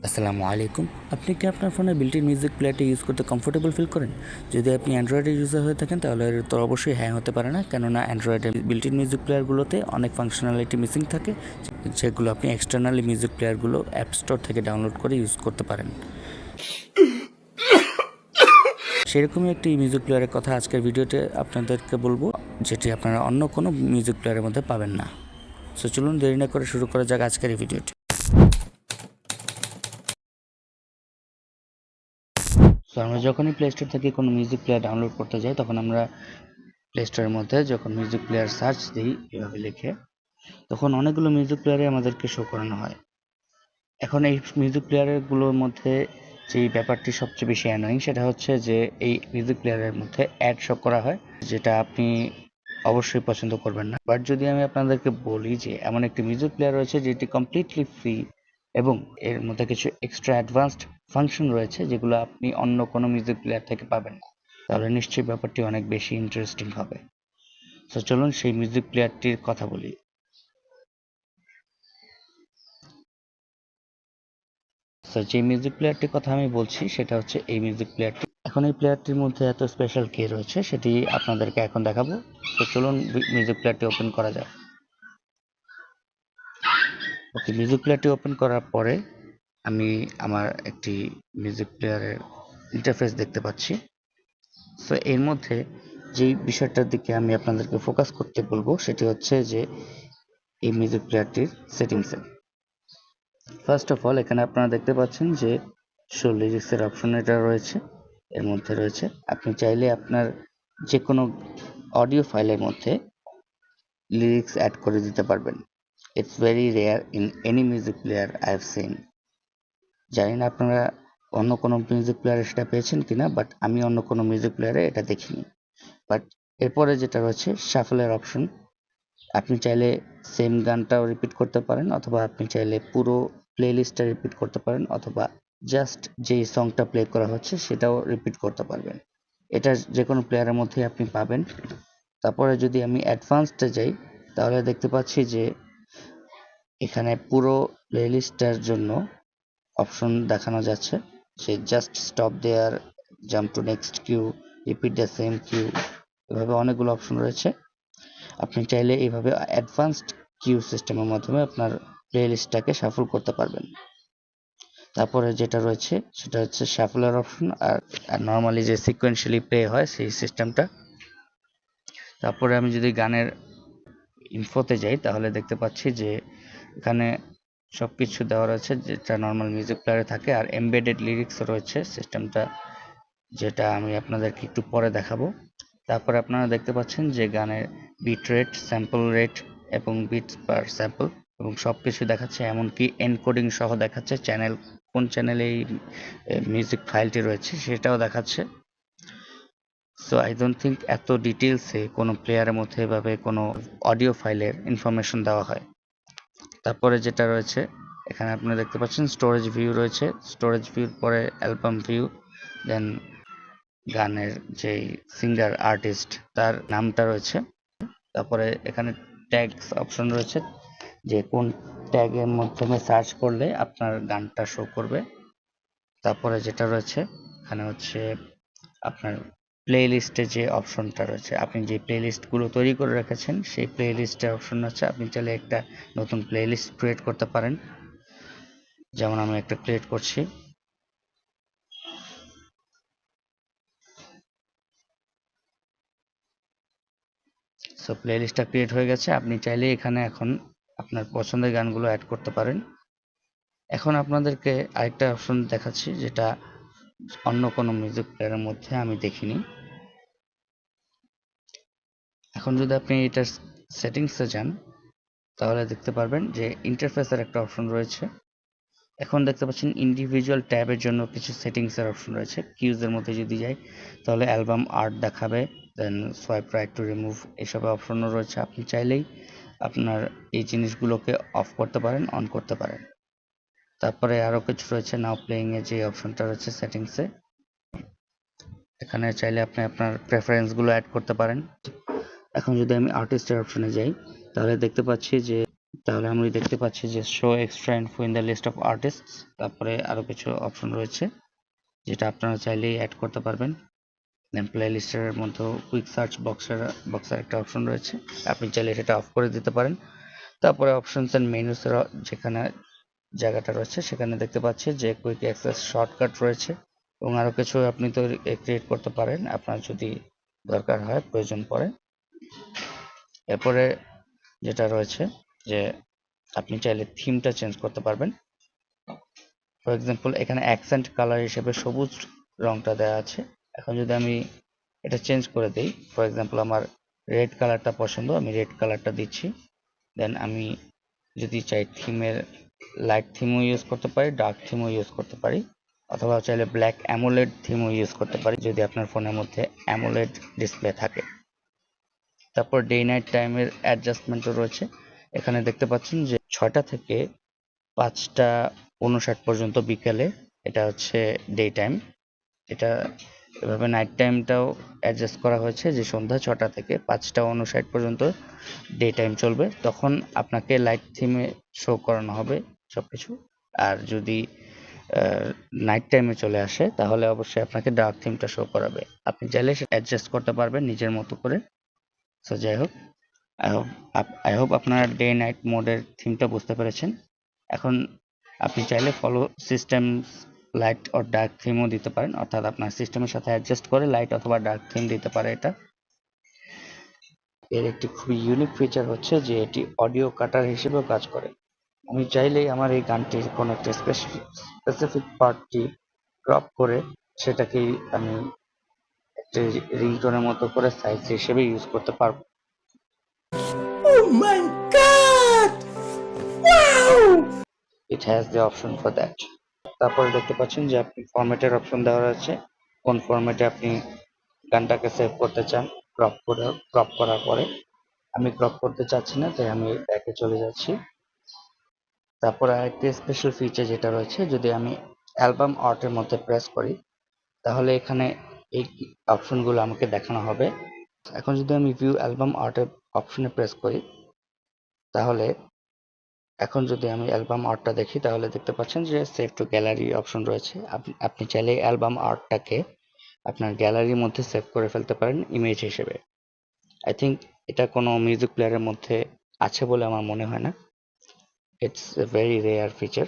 আসসালামু আলাইকুম। আপনি কি আপনার ফোনে বিল্ট-ইন মিউজিক প্লেয়ারটি ইউজ করতে কমফোর্টেবল ফিল করেন? যদি আপনি অ্যান্ড্রয়েডের ইউজার হয়ে থাকেন তাহলে এর তো অবশ্যই হ্যাঁ হতে পারে না, কেননা অ্যান্ড্রয়েডের বিল্ট-ইন মিউজিক প্লেয়ারগুলোতে অনেক ফাংশনালিটি মিসিং থাকে, যেগুলো আপনি এক্সটার্নালি মিউজিক প্লেয়ারগুলো অ্যাপ স্টোর থেকে ডাউনলোড করে ইউজ করতে পারেন। সেরকমই একটি মিউজিক প্লেয়ারের কথা আজকের ভিডিওতে আপনাদেরকে বলবো, যেটি আপনারা অন্য কোনো মিউজিক প্লেয়ারের মধ্যে পাবেন না। সো চলুন দেরি না করে শুরু করা যাক আজকের এই ভিডিওটি। সো আমরা যখনই প্লে স্টোর থেকে কোনো মিউজিক প্লেয়ার ডাউনলোড করতে যাই, তখন আমরা প্লে স্টোরের মধ্যে যখন মিউজিক প্লেয়ার সার্চ দিই এভাবে লিখে, তখন অনেকগুলো মিউজিক প্লেয়ারে আমাদেরকে শো করানো হয়। এখন এই মিউজিক প্লেয়ারগুলোর মধ্যে যেই ব্যাপারটি সবচেয়ে বেশি অ্যানোয়িং, সেটা হচ্ছে যে এই মিউজিক প্লেয়ারের মধ্যে অ্যাড শো করা হয়, যেটা আপনি অবশ্যই পছন্দ করবেন না। বাট যদি আমি আপনাদেরকে বলি যে এমন একটি মিউজিক প্লেয়ার রয়েছে যেটি কমপ্লিটলি ফ্রি এবং এর মধ্যে কিছু এক্সট্রা অ্যাডভান্সড ফাংশন রয়েছে যেগুলো আপনি অন্য কোনো মিউজিক প্লেয়ার থেকে পাবেন না, তাহলে নিশ্চয়ই ব্যাপারটি অনেক বেশি ইন্টারেস্টিং হবে। সো চলুন সেই মিউজিক প্লেয়ারটির কথা বলি। সো যে মিউজিক প্লেয়ারটির কথা আমি বলছি সেটা হচ্ছে এই মিউজিক প্লেয়ারটি। এখন এই প্লেয়ারটির মধ্যে এত স্পেশাল কে রয়েছে সেটি আপনাদেরকে এখন দেখাবো। তো চলুন মিউজিক প্লেয়ারটি ওপেন করা যাক। ওকে, মিউজিক প্লেয়ারটি ওপেন করার পরে আমি আমার একটি মিউজিক প্লেয়ারের ইন্টারফেস দেখতে পাচ্ছি। সো এর মধ্যে যেই বিষয়টার দিকে আমি আপনাদেরকে ফোকাস করতে বলবো সেটি হচ্ছে যে এই মিউজিক প্লেয়ারটির সেটিংসে। ফার্স্ট অফ অল এখানে আপনারা দেখতে পাচ্ছেন যে শো লিরিক্সের অপশন এটা রয়েছে। এর মধ্যে রয়েছে আপনি চাইলে আপনার যে কোনো অডিও ফাইলের মধ্যে লিরিক্স অ্যাড করে দিতে পারবেন। It's very rare in any music player I have seen. জানি না আপনারা অন্য কোনো মিউজিক প্লেয়ারে সেটা পেয়েছেন কিনা, বাট আমি অন্য কোনো মিউজিক প্লেয়ারে এটা দেখিনি। বাট এরপরে যেটা রয়েছে শাফলের অপশন, আপনি চাইলে সেম গানটাও রিপিট করতে পারেন, অথবা আপনি চাইলে পুরো প্লেলিস্টটা রিপিট করতে পারেন, অথবা জাস্ট যেই সংটা প্লে করা হচ্ছে সেটাও রিপিট করতে পারবেন। এটা যে কোনো প্লেয়ারের মধ্যেই আপনি পাবেন। তারপরে যদি আমি অ্যাডভান্সডে যাই, তাহলে দেখতে পাচ্ছি যে এখানে পুরো প্লেলিস্টটার জন্য অপশন দেখানো যাচ্ছে, যে just stop there, jump to next queue, repeat the same queue, এভাবে অনেকগুলো অপশন রয়েছে। আপনি চাইলে এইভাবে অ্যাডভান্সড কিউ সিস্টেমের মাধ্যমে আপনার প্লেলিস্টটাকে শাফল করতে পারবেন। তারপরে যেটা রয়েছে সেটা হচ্ছে শাফলার অপশন, আর নর্মালি যে সিকোয়েন্সিয়ালি প্লে হয় সেই সিস্টেমটা। তারপরে আমি যদি গানের ইনফোতে যাই, তাহলে দেখতে পাচ্ছি যে এখানে সব কিছু দেওয়া রয়েছে যেটা নর্মাল মিউজিক প্লেয়ারে থাকে, আর এমবেডেড লিরিক্সও রয়েছে সিস্টেমটা, যেটা আমি আপনাদেরকে একটু পরে দেখাবো। তারপরে আপনারা দেখতে পাচ্ছেন যে গানের বিট রেট, স্যাম্পল রেট এবং বিটস পার স্যাম্পল এবং সব কিছু দেখাচ্ছে, এমনকি এনকোডিং সহ দেখাচ্ছে, চ্যানেল কোন চ্যানেলে এই মিউজিক ফাইলটি রয়েছে সেটাও দেখাচ্ছে। সো আই ডোন্ট থিঙ্ক এত ডিটেলসে কোনো প্লেয়ারের মধ্যে এভাবে কোনো অডিও ফাইলের ইনফরমেশন দেওয়া হয়। তারপরে যেটা রয়েছে এখানে আপনারা দেখতে পাচ্ছেন স্টোরেজ ভিউ রয়েছে, স্টোরেজ ভিউর পরে অ্যালবাম ভিউ, দেন গানের যেই সিঙ্গার আর্টিস্ট তার নামটা রয়েছে। তারপরে এখানে ট্যাগস অপশন রয়েছে, যে কোন ট্যাগের মাধ্যমে সার্চ করলে আপনার গানটা শো করবে। তারপরে যেটা রয়েছে এখানে হচ্ছে আপনার প্লে লিস্টে যে অপশনটা রয়েছে, আপনি যে প্লে লিস্টগুলো তৈরি করে রেখেছেন সেই প্লে লিস্টের অপশন হচ্ছে, আপনি চাইলে একটা নতুন প্লে লিস্ট ক্রিয়েট করতে পারেন। যেমন আমি একটা ক্রিয়েট করছি। সো প্লে লিস্টটা ক্রিয়েট হয়ে গেছে। আপনি চাইলে এখানে এখন আপনার পছন্দের গানগুলো অ্যাড করতে পারেন। এখন আপনাদেরকে আরেকটা অপশন দেখাচ্ছি, যেটা অন্য কোনো মিউজিক প্লেয়ারের মধ্যে আমি দেখিনি। এখন যদি আপনি এটার সেটিংসে যান, তাহলে দেখতে পারবেন যে ইন্টারফেসের একটা অপশন রয়েছে। এখন দেখতে পাচ্ছেন ইন্ডিভিজুয়াল ট্যাবের জন্য কিছু সেটিংসের অপশন রয়েছে। কিউজের মধ্যে যদি যাই, তাহলে অ্যালবাম আর্ট দেখাবে, দেন সোয়াইপ রাইট টু রিমুভ, এসব অপশনও রয়েছে। আপনি চাইলেই আপনার এই জিনিসগুলোকে অফ করতে পারেন, অন করতে পারেন। তারপরে আরও কিছু রয়েছে, নাও প্লেইং এর যে অপশনটা রয়েছে সেটিংসে, এখানে চাইলে আপনি আপনার প্রেফারেন্সগুলো অ্যাড করতে পারেন। এখন যদি আমি আর্টিস্টের অপশনে যাই, তাহলে দেখতে পাচ্ছি যে তাহলে আমি দেখতে পাচ্ছি যে show extra info in the list of artists, তারপরে আরও কিছু অপশন রয়েছে যেটা আপনারা চাইলেই অ্যাড করতে পারবেন। দেন প্লে লিস্টের মধ্যেও কুইক সার্চ বক্সের একটা অপশন রয়েছে, আপনি চাইলে সেটা অফ করে দিতে পারেন। তারপরে অপশনস অ্যান্ড মেনুসের যেখানে জায়গাটা রয়েছে সেখানে দেখতে পাচ্ছি যে কুইক অ্যাক্সেস শর্টকাট রয়েছে এবং আরও কিছু আপনি তো ক্রিয়েট করতে পারেন আপনার যদি দরকার হয়, প্রয়োজন পড়ে। এরপরে যেটা রয়েছে যে আপনি চাইলে থিমটা চেঞ্জ করতে পারবেন। ফর এক্সাম্পল এখানে অ্যাকসেন্ট কালার হিসেবে সবুজ রংটা দেওয়া আছে। এখন যদি আমি এটা চেঞ্জ করে দিই, ফর এক্সাম্পল আমার রেড কালারটা পছন্দ, আমি রেড কালারটা দিচ্ছি। দেন আমি যদি চাই থিমের লাইট থিমও ইউজ করতে পারি, ডার্ক থিমও ইউজ করতে পারি, অথবা চাইলে ব্ল্যাক অ্যামোলেড থিমও ইউজ করতে পারি যদি আপনার ফোনের মধ্যে অ্যামোলেড ডিসপ্লে থাকে। তারপর ডে নাইট টাইমের অ্যাডজাস্টমেন্টও রয়েছে। এখানে দেখতে পাচ্ছেন যে 6টা থেকে 5টা 59 পর্যন্ত বিকেলে এটা হচ্ছে ডে টাইম। এটা এভাবে নাইট টাইমটাও অ্যাডজাস্ট করা হয়েছে যে সন্ধ্যা 6টা থেকে 5টা 59 পর্যন্ত ডে টাইম চলবে, তখন আপনাকে লাইট থিমে শো করানো হবে সবকিছু। আর যদি নাইট টাইমে চলে আসে তাহলে অবশ্যই আপনাকে ডার্ক থিমটা শো করাবে। আপনি চাইলে অ্যাডজাস্ট করতে পারবেন নিজের মতো করে। সো যাই হোক, আই হোপ আপনারা ডে নাইট মোডের থিমটা বুঝতে পেরেছেন। এখন আপনি চাইলে follow system light or dark থিমও দিতে পারেন, অর্থাৎ আপনার সিস্টেমের সাথে অ্যাডজাস্ট করে লাইট অথবা ডার্ক থিম দিতে পারে এটা। এর একটি খুবই ইউনিক ফিচার হচ্ছে যে এটি অডিও কাটার হিসেবেও কাজ করে। আমি চাইলেই আমার এই গানটির কোনো একটা স্পেসিফিক পার্টটি ক্রপ করে সেটাকেই আমি একটা রিংটোনের মতো করে সাইজ হিসেবে ইউজ করতে পারবো। Oh my god! Wow! It has the option for that. তারপরে দেখতে পাচ্ছেন যে আপনি ফরম্যাটের অপশন দেওয়া রয়েছে, কোন ফরম্যাটে আপনি গানটাকে সেভ করতে চান ক্রপ করার পরে। আমি ক্রপ করতে চাচ্ছি না, তাই আমি ব্যাকে চলে যাচ্ছি। তারপরে আরেকটি স্পেশাল ফিচার যেটা রয়েছে, যদি আমি অ্যালবাম আর্টের মধ্যে প্রেস করি তাহলে এখানে এই অপশনগুলো আমাকে দেখানো হবে। এখন যদি আমি ভিউ অ্যালবাম আর্টের অপশনে প্রেস করি তাহলে এখন যদি আমি অ্যালবাম আর্টটা দেখি তাহলে দেখতে পাচ্ছেন যে সেভ টু গ্যালারি অপশন রয়েছে। আপনি চাইলে অ্যালবাম আর্টটাকে আপনার গ্যালারির মধ্যে সেভ করে ফেলতে পারেন ইমেজ হিসেবে। আই থিঙ্ক এটা কোনো মিউজিক প্লেয়ারের মধ্যে আছে বলে আমার মনে হয় না। It's a very rare feature.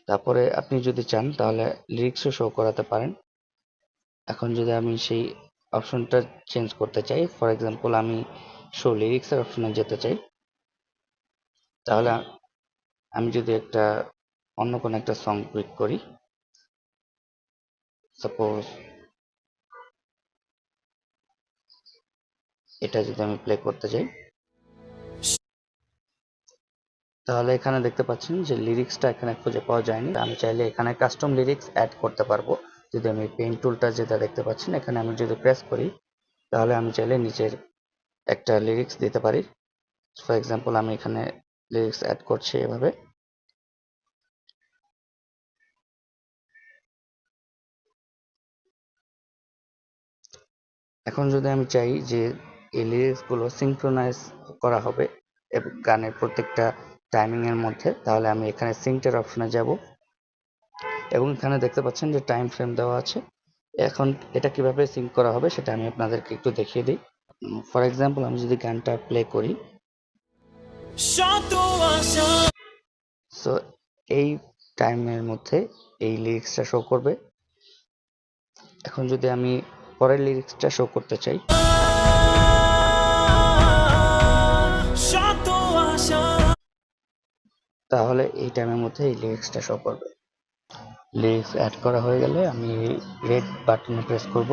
তারপরে আপনি যদি চান তাহলে লিরিক্সও শো করাতে পারেন। এখন যদি আমি সেই অপশনটা চেঞ্জ করতে চাই, ফর এক্সাম্পল আমি শো লিরিক্সের অপশনে যেতে চাই, তাহলে আমি যদি অন্য কোনো একটা সং ক্লিক করি, সাপোজ এটা যদি আমি প্লে করতে চাই তাহলে এখানে দেখতে পাচ্ছেন যে লিরিক্সটা এখানে খুঁজে পাওয়া যায়নি। আমি চাইলে এখানে কাস্টম লিরিক্স অ্যাড করতে পারবো। যদি আমি পেন টুলটা যেটা দেখতে পাচ্ছেন এখানে আমি যদি প্রেস করি তাহলে আমি চাইলে নিচের একটা লিরিক্স দিতে পারি। ফর এক্সাম্পল আমি এখানে লিরিক্স অ্যাড করছি এভাবে। এখন যদি আমি চাই যে এই লিরিক্সগুলো সিঙ্ক্রোনাইজ করা হবে এবং গানের প্রত্যেকটা টাইমিং এর মধ্যে, তাহলে আমি এখানে সিঙ্কটার অপশনে যাব এবং এখানে দেখতে পাচ্ছেন যে টাইম ফ্রেম দেওয়া আছে। এখন এটা কিভাবে সিঙ্ক করা হবে সেটা আমি আপনাদেরকে একটু দেখিয়ে দিই। ফর এক্সাম্পল আমি যদি গানটা প্লে করি, সো এই টাইমের মধ্যে এই লিরিক্সটা শো করবে। এখন যদি আমি পরের লিরিক্সটা শো করতে চাই তাহলে এই টাইমের মধ্যে এই লিরিক্সটা শো করবে। লিরিক্স অ্যাড করা হয়ে গেলে আমি রেড বাটনে প্রেস করব।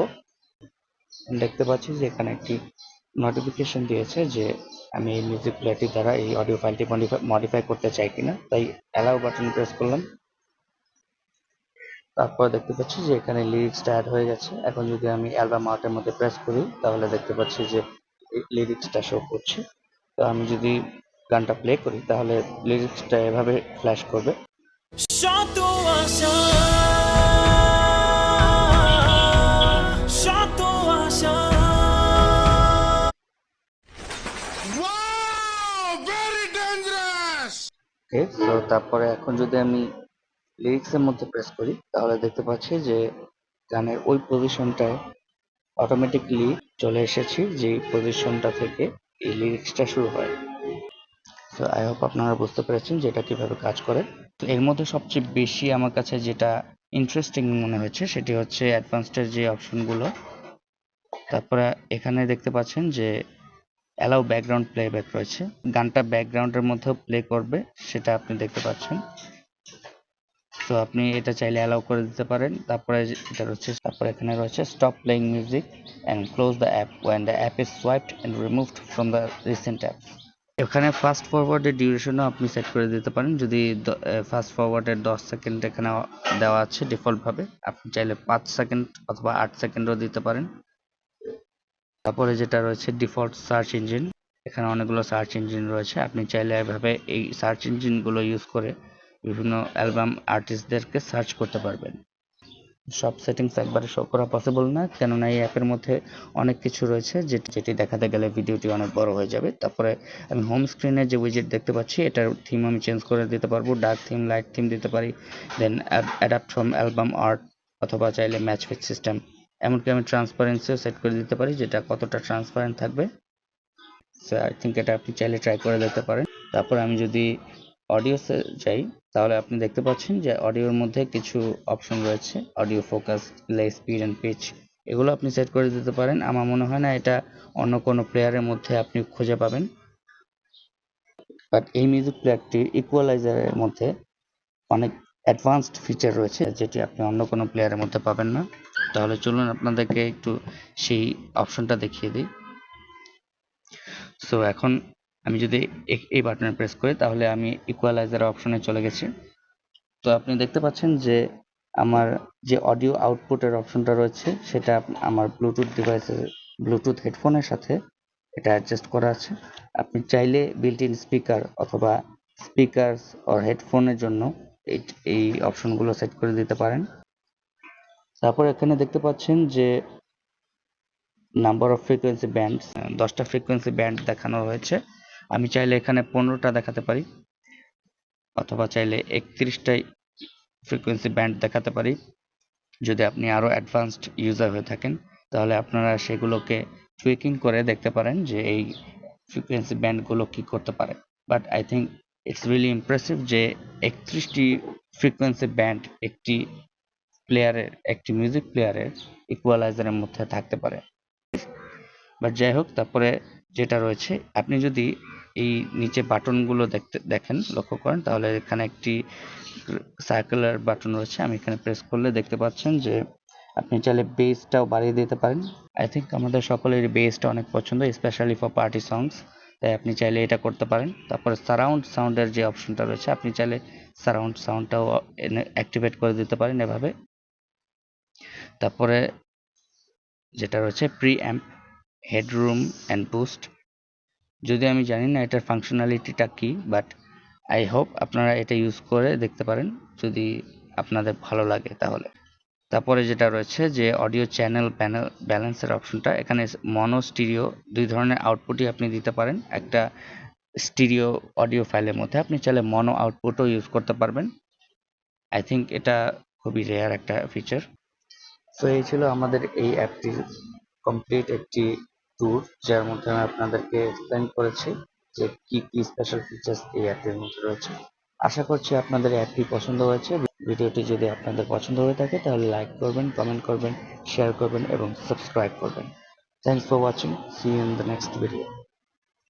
দেখতে পাচ্ছি যে এখানে একটি নোটিফিকেশন দিয়েছে যে আমি এই মিউজিক প্লেয়ারটি দ্বারা এই অডিও ফাইলটি মডিফাই করতে চাই কিনা, তাই অ্যালাউ বাটন প্রেস করলাম। তারপর দেখতে পাচ্ছি যে এখানে লিরিক্সটা অ্যাড হয়ে গেছে। এখন যদি আমি অ্যালবাম আর্টের মধ্যে প্রেস করি তাহলে দেখতে পাচ্ছি যে লিরিক্সটা শো করছে। তো আমি যদি গানটা প্লে করি তাহলে লিরিক্সটা এভাবে ফ্ল্যাশ করবে। Wow! Very ওকে, সো তারপরে এখন যদি আমি লিরিক্সের মধ্যে প্রেস করি তাহলে দেখতে পাচ্ছি যে গানের ওই পজিশনটায় অটোমেটিকলি চলে এসেছি, যে পজিশনটা থেকে এই লিরিক্সটা শুরু হয়। সো আই হোপ আপনারা বুঝতে পেরেছেন যে এটা কিভাবে কাজ করে। তো এর মধ্যে সবচেয়ে বেশি আমার কাছে যেটা ইন্টারেস্টিং মনে হয়েছে সেটি হচ্ছে অ্যাডভান্সডের যে অপশনগুলো। তারপরে এখানে দেখতে পাচ্ছেন যে অ্যালাউ ব্যাকগ্রাউন্ড প্লেব্যাক রয়েছে, গানটা ব্যাকগ্রাউন্ডের মধ্যেও প্লে করবে সেটা আপনি দেখতে পাচ্ছেন। তো আপনি এটা চাইলে অ্যালাউ করে দিতে পারেন। তারপরে এটা রয়েছে, তারপরে এখানে রয়েছে stop playing music and close the app when the app is swiped and removed from the recent app. এখানে ফাস্ট ফরওয়ার্ডের ডিউরেশনও আপনি সেট করে দিতে পারেন। যদি ফাস্ট ফরওয়ার্ডের 10 সেকেন্ড এখানে দেওয়া আছে ডিফল্টভাবে, আপনি চাইলে 5 সেকেন্ড অথবা 8 সেকেন্ডও দিতে পারেন। তারপরে যেটা রয়েছে ডিফল্ট সার্চ ইঞ্জিন, এখানে অনেকগুলো সার্চ ইঞ্জিন রয়েছে, আপনি চাইলে এভাবে এই সার্চ ইঞ্জিনগুলো ইউজ করে বিভিন্ন অ্যালবাম আর্টিস্টদেরকে সার্চ করতে পারবেন। সব সেটিংস একবারে শো করা পসিবল না, কেননা এই অ্যাপের মধ্যে অনেক কিছু রয়েছে যেটি দেখাতে গেলে ভিডিওটি অনেক বড় হয়ে যাবে। তারপরে আমি হোম স্ক্রিনে যে উইজেট দেখতে পাচ্ছি এটার থিম আমি চেঞ্জ করে দিতে পারবো, ডার্ক থিম, লাইট থিম দিতে পারি, দেন অ্যাডাপ্ট ফ্রম অ্যালবাম আর্ট অথবা চাইলে ম্যাচ ফিট সিস্টেম, এমনকি আমি ট্রান্সপারেন্সিও সেট করে দিতে পারি, যেটা কতটা ট্রান্সপারেন্ট থাকবে। সো আই থিঙ্ক এটা আপনি চাইলে ট্রাই করে দেখতে পারেন। তারপর আমি যদি অডিওতে যাই তাহলে আপনি দেখতে পাচ্ছেন যে অডিওর মধ্যে কিছু অপশন রয়েছে, audio focus, delay, speed and pitch, এগুলো আপনি সেট করে দিতে পারেন। আমার মনে হয় না এটা অন্য কোনো প্লেয়ারের মধ্যে আপনি খুঁজে পাবেন, বাট এই মিউজিক প্লেয়ারটির ইকুয়ালাইজারের মধ্যে অনেক অ্যাডভান্সড ফিচার রয়েছে যেটি আপনি অন্য কোনো প্লেয়ারের মধ্যে পাবেন না। তাহলে চলুন আপনাদেরকে একটু সেই অপশনটা দেখিয়ে দিই। সো এখন আমি যদি এই বাটনে প্রেস করি তাহলে আমি ইকুয়ালাইজার অপশনে চলে গেছি। তো আপনি দেখতে পাচ্ছেন যে আমার যে অডিও আউটপুটের অপশনটা রয়েছে সেটা আমার ব্লুটুথ হেডফোনের সাথে এটা অ্যাডজাস্ট করা আছে। আপনি চাইলে বিল্ট ইন স্পিকার অথবা স্পিকারস অর হেডফোনের জন্য এই অপশনগুলো সেট করে দিতে পারেন। তারপর এখানে দেখতে পাচ্ছেন যে নাম্বার অফ ফ্রিকোয়েন্সি ব্যান্ডস, 10টা ফ্রিকোয়েন্সি ব্যান্ড দেখানো হয়েছে। আমি চাইলে এখানে 15টা দেখাতে পারি অথবা চাইলে 31টাই ফ্রিকোয়েন্সি ব্যান্ড দেখাতে পারি। যদি আপনি আরও অ্যাডভান্সড ইউজার হয়ে থাকেন তাহলে আপনারা সেগুলোকে টুইকিং করে দেখতে পারেন যে এই ফ্রিকোয়েন্সি ব্যান্ডগুলো কি করতে পারে। But I think it's really impressive যে 31টি ফ্রিকোয়েন্সি ব্যান্ড একটি মিউজিক প্লেয়ারের ইকুয়ালাইজারের মধ্যে থাকতে পারে। বাট যাই হোক, তারপরে যেটা রয়েছে আপনি যদি এই নিচে বাটনগুলো দেখেন লক্ষ্য করেন তাহলে এখানে একটি সার্কুলার বাটন রয়েছে, আমি এখানে প্রেস করলে দেখতে পাচ্ছেন যে আপনি চাইলে বেসটাও বাড়িয়ে দিতে পারেন। আই থিঙ্ক আমাদের সকলের বেসটা অনেক পছন্দ, স্পেশালি ফর পার্টি সংস, তাই আপনি চাইলে এটা করতে পারেন। তারপরে সারাউন্ড সাউন্ডের যে অপশনটা রয়েছে আপনি চাইলে সারাউন্ড সাউন্ডটাও অ্যাক্টিভেট করে দিতে পারেন এভাবে। তারপরে যেটা রয়েছে pre amp, headroom and boost, যদি আমি জানি না এটার ফাংশনালিটিটা কি, বাট আই হোপ আপনারা এটা ইউজ করে দেখতে পারেন যদি আপনাদের ভালো লাগে তাহলে। তারপরে যেটা রয়েছে যে অডিও চ্যানেল ব্যালেন্সের অপশনটা, এখানে মনো স্টিরিও দুই ধরনের আউটপুটই আপনি দিতে পারেন একটা স্টিরিও অডিও ফাইলের মধ্যে, আপনি চাইলে মনো আউটপুটও ইউজ করতে পারবেন। আই থিঙ্ক এটা খুবই রেয়ার একটা ফিচার। সো এই ছিল আমাদের এই অ্যাপটির কমপ্লিট একটি ট্যুর, যার মধ্যে আমি আপনাদেরকে এক্সপ্লেন করেছি যে কি কি স্পেশাল ফিচার্স এই অ্যাপটির মধ্যে রয়েছে। আশা করছি আপনাদের অ্যাপটি পছন্দ হয়েছে। ভিডিওটি যদি আপনাদের পছন্দ হয়ে থাকে তাহলে লাইক করবেন, কমেন্ট করবেন, শেয়ার করবেন এবং সাবস্ক্রাইব করবেন। Thanks for watching, see you in the next video.